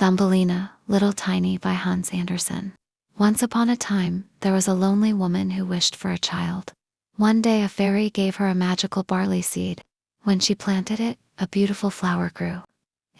Thumbelina, Little Tiny by Hans Andersen. Once upon a time, there was a lonely woman who wished for a child. One day a fairy gave her a magical barley seed. When she planted it, a beautiful flower grew.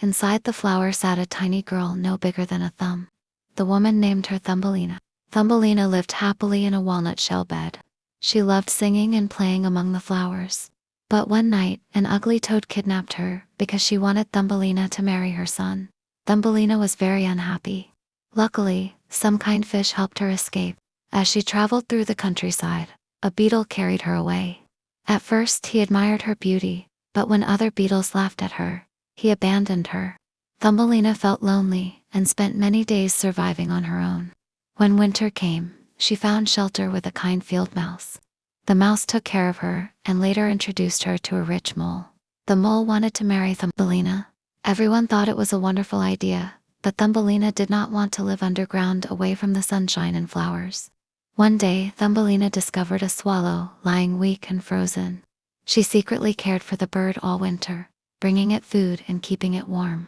Inside the flower sat a tiny girl no bigger than a thumb. The woman named her Thumbelina. Thumbelina lived happily in a walnut shell bed. She loved singing and playing among the flowers. But one night, an ugly toad kidnapped her because she wanted Thumbelina to marry her son. Thumbelina was very unhappy. Luckily, some kind fish helped her escape. As she traveled through the countryside, a beetle carried her away. At first he admired her beauty, but when other beetles laughed at her, he abandoned her. Thumbelina felt lonely and spent many days surviving on her own. When winter came, she found shelter with a kind field mouse. The mouse took care of her and later introduced her to a rich mole. The mole wanted to marry Thumbelina. Everyone thought it was a wonderful idea, but Thumbelina did not want to live underground away from the sunshine and flowers. One day, Thumbelina discovered a swallow lying weak and frozen. She secretly cared for the bird all winter, bringing it food and keeping it warm.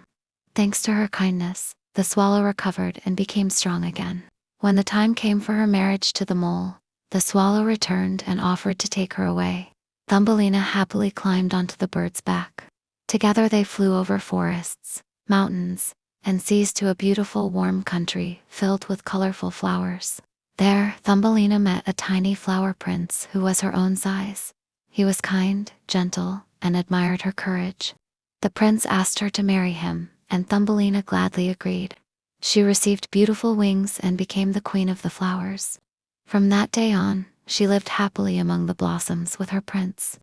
Thanks to her kindness, the swallow recovered and became strong again. When the time came for her marriage to the mole, the swallow returned and offered to take her away. Thumbelina happily climbed onto the bird's back. Together they flew over forests, mountains, and seas to a beautiful warm country filled with colorful flowers. There, Thumbelina met a tiny flower prince who was her own size. He was kind, gentle, and admired her courage. The prince asked her to marry him, and Thumbelina gladly agreed. She received beautiful wings and became the queen of the flowers. From that day on, she lived happily among the blossoms with her prince.